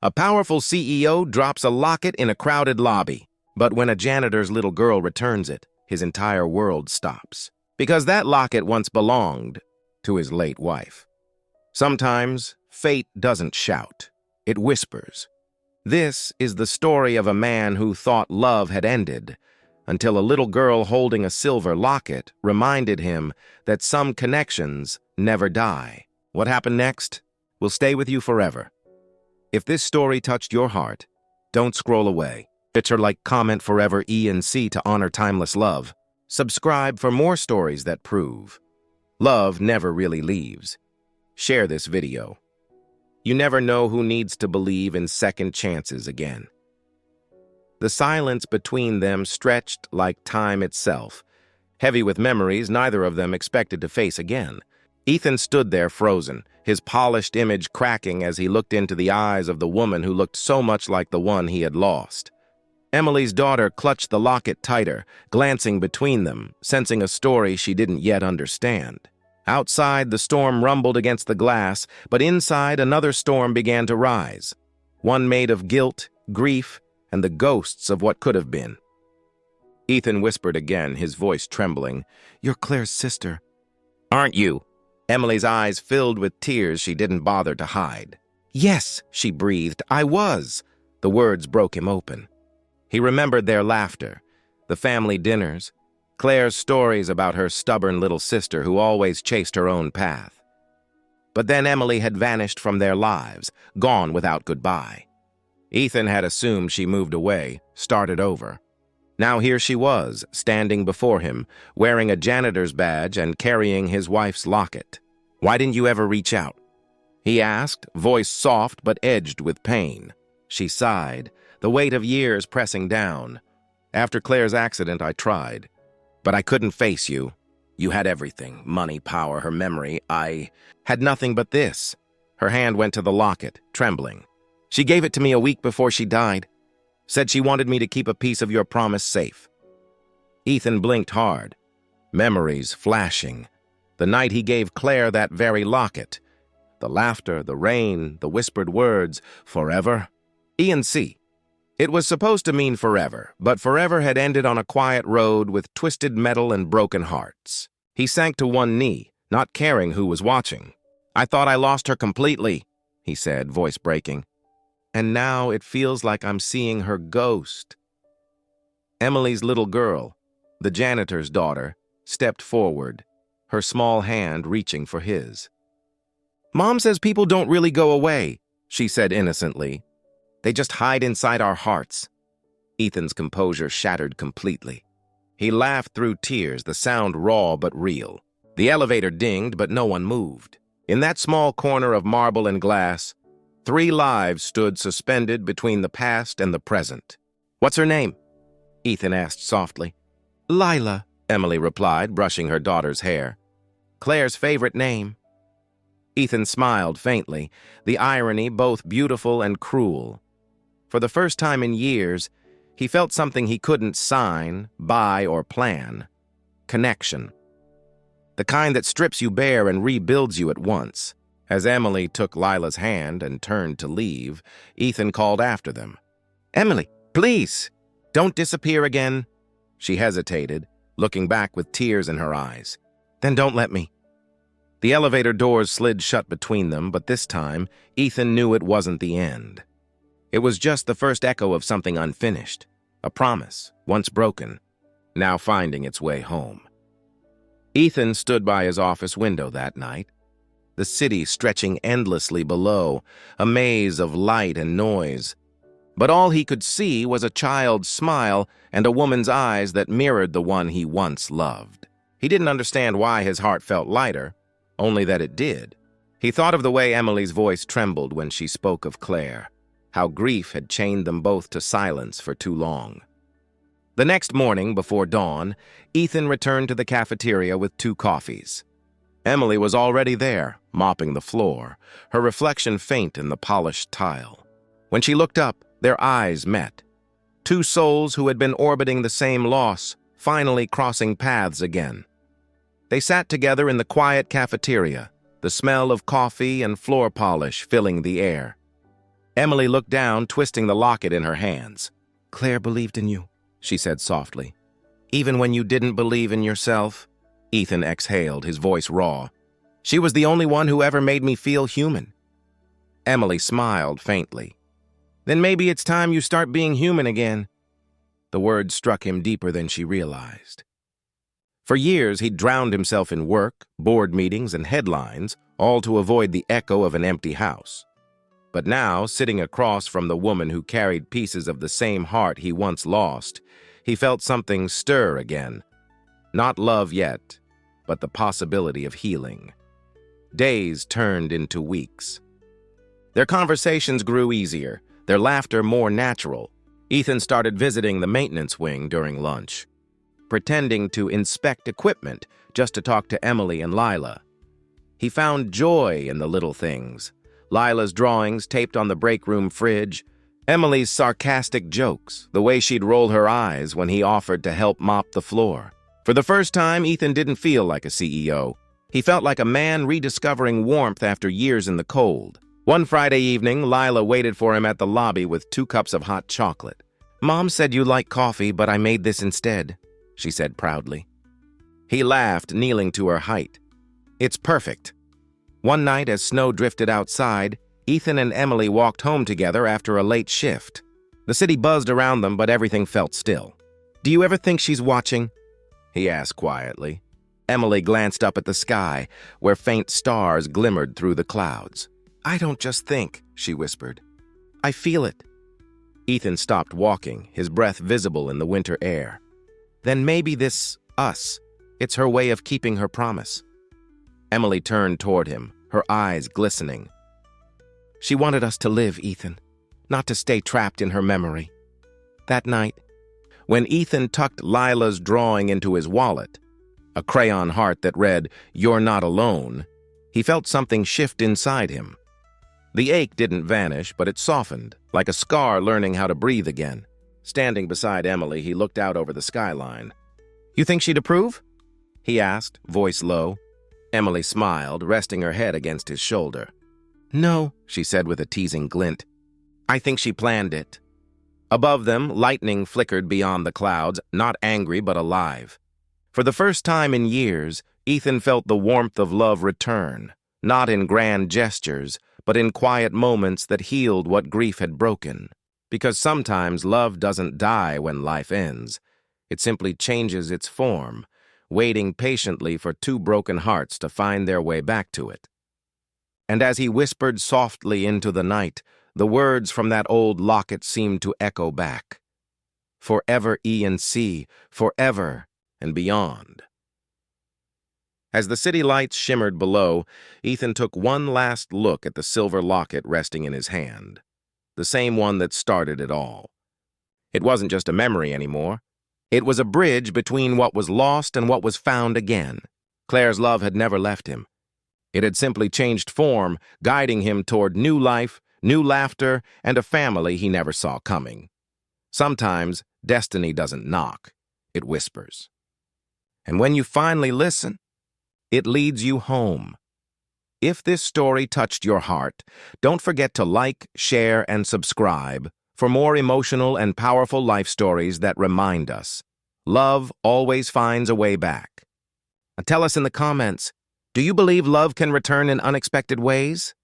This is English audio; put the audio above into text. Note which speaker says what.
Speaker 1: A powerful CEO drops a locket in a crowded lobby, but when a janitor's little girl returns it, his entire world stops. Because that locket once belonged to his late wife. Sometimes, fate doesn't shout. It whispers. This is the story of a man who thought love had ended, until a little girl holding a silver locket reminded him that some connections never die. What happened next will stay with you forever. If this story touched your heart, don't scroll away. Picture, like, comment forever E&C to honor timeless love. Subscribe for more stories that prove love never really leaves. Share this video. You never know who needs to believe in second chances again. The silence between them stretched like time itself. Heavy with memories neither of them expected to face again. Ethan stood there frozen, his polished image cracking as he looked into the eyes of the woman who looked so much like the one he had lost. Emily's daughter clutched the locket tighter, glancing between them, sensing a story she didn't yet understand. Outside, the storm rumbled against the glass, but inside another storm began to rise. One made of guilt, grief, and the ghosts of what could have been. Ethan whispered again, his voice trembling, "You're Claire's sister." "Aren't you?" Emily's eyes filled with tears she didn't bother to hide. "Yes," she breathed, "I was." The words broke him open. He remembered their laughter, the family dinners, Claire's stories about her stubborn little sister who always chased her own path. But then Emily had vanished from their lives, gone without goodbye. Ethan had assumed she moved away, started over. Now here she was, standing before him, wearing a janitor's badge and carrying his wife's locket. "Why didn't you ever reach out?" he asked, voice soft but edged with pain. She sighed, the weight of years pressing down. "After Claire's accident, I tried. But I couldn't face you. You had everything, money, power, her memory. I had nothing but this." Her hand went to the locket, trembling. "She gave it to me a week before she died. Said she wanted me to keep a piece of your promise safe." Ethan blinked hard, memories flashing. The night he gave Claire that very locket. The laughter, the rain, the whispered words, forever. E&C. It was supposed to mean forever, but forever had ended on a quiet road with twisted metal and broken hearts. He sank to one knee, not caring who was watching. "I thought I lost her completely," he said, voice breaking. "And now it feels like I'm seeing her ghost." Emily's little girl, the janitor's daughter, stepped forward, her small hand reaching for his. "Mom says people don't really go away," she said innocently. "They just hide inside our hearts." Ethan's composure shattered completely. He laughed through tears, the sound raw but real. The elevator dinged, but no one moved. In that small corner of marble and glass, 3 lives stood suspended between the past and the present. "What's her name?" Ethan asked softly. "Lila," Emily replied, brushing her daughter's hair. "Claire's favorite name." Ethan smiled faintly, the irony both beautiful and cruel. For the first time in years, he felt something he couldn't sign, buy, or plan. Connection. The kind that strips you bare and rebuilds you at once. As Emily took Lila's hand and turned to leave, Ethan called after them. "Emily, please, don't disappear again." She hesitated, looking back with tears in her eyes. "Then don't let me." The elevator doors slid shut between them, but this time, Ethan knew it wasn't the end. It was just the first echo of something unfinished, a promise, once broken, now finding its way home. Ethan stood by his office window that night, the city stretching endlessly below, a maze of light and noise. But all he could see was a child's smile and a woman's eyes that mirrored the one he once loved. He didn't understand why his heart felt lighter, only that it did. He thought of the way Emily's voice trembled when she spoke of Claire, how grief had chained them both to silence for too long. The next morning, before dawn, Ethan returned to the cafeteria with 2 coffees. Emily was already there, mopping the floor, her reflection faint in the polished tile. When she looked up, their eyes met. 2 souls who had been orbiting the same loss, finally crossing paths again. They sat together in the quiet cafeteria, the smell of coffee and floor polish filling the air. Emily looked down, twisting the locket in her hands. "Claire believed in you," she said softly. "Even when you didn't believe in yourself?" Ethan exhaled, his voice raw. "She was the only one who ever made me feel human." Emily smiled faintly. "Then maybe it's time you start being human again." The words struck him deeper than she realized. For years, he'd drowned himself in work, board meetings, and headlines, all to avoid the echo of an empty house. But now, sitting across from the woman who carried pieces of the same heart he once lost, he felt something stir again. Not love yet, but the possibility of healing. Days turned into weeks. Their conversations grew easier, their laughter more natural. Ethan started visiting the maintenance wing during lunch, pretending to inspect equipment just to talk to Emily and Lila. He found joy in the little things. Lila's drawings taped on the break room fridge, Emily's sarcastic jokes, the way she'd roll her eyes when he offered to help mop the floor. For the first time, Ethan didn't feel like a CEO. He felt like a man rediscovering warmth after years in the cold. One Friday evening, Lila waited for him at the lobby with 2 cups of hot chocolate. "Mom said you like coffee, but I made this instead," she said proudly. He laughed, kneeling to her height. "It's perfect." One night, as snow drifted outside, Ethan and Emily walked home together after a late shift. The city buzzed around them, but everything felt still. "Do you ever think she's watching?" he asked quietly. Emily glanced up at the sky, where faint stars glimmered through the clouds. "I don't just think," she whispered. "I feel it." Ethan stopped walking, his breath visible in the winter air. "Then maybe this us, it's her way of keeping her promise." Emily turned toward him, her eyes glistening. "She wanted us to live, Ethan, not to stay trapped in her memory." That night, when Ethan tucked Lila's drawing into his wallet, a crayon heart that read, "You're not alone," he felt something shift inside him. The ache didn't vanish, but it softened, like a scar learning how to breathe again. Standing beside Emily, he looked out over the skyline. "You think she'd approve?" he asked, voice low. Emily smiled, resting her head against his shoulder. "No," she said with a teasing glint. "I think she planned it." Above them, lightning flickered beyond the clouds, not angry but alive. For the first time in years, Ethan felt the warmth of love return, not in grand gestures, but in quiet moments that healed what grief had broken. Because sometimes love doesn't die when life ends. It simply changes its form, waiting patiently for 2 broken hearts to find their way back to it. And as he whispered softly into the night, the words from that old locket seemed to echo back. "Forever E&C, forever and beyond." As the city lights shimmered below, Ethan took one last look at the silver locket resting in his hand, the same one that started it all. It wasn't just a memory anymore. It was a bridge between what was lost and what was found again. Claire's love had never left him. It had simply changed form, guiding him toward new life, new laughter, and a family he never saw coming. Sometimes destiny doesn't knock, it whispers. And when you finally listen, it leads you home. If this story touched your heart, don't forget to like, share, and subscribe for more emotional and powerful life stories that remind us love always finds a way back. And tell us in the comments, do you believe love can return in unexpected ways?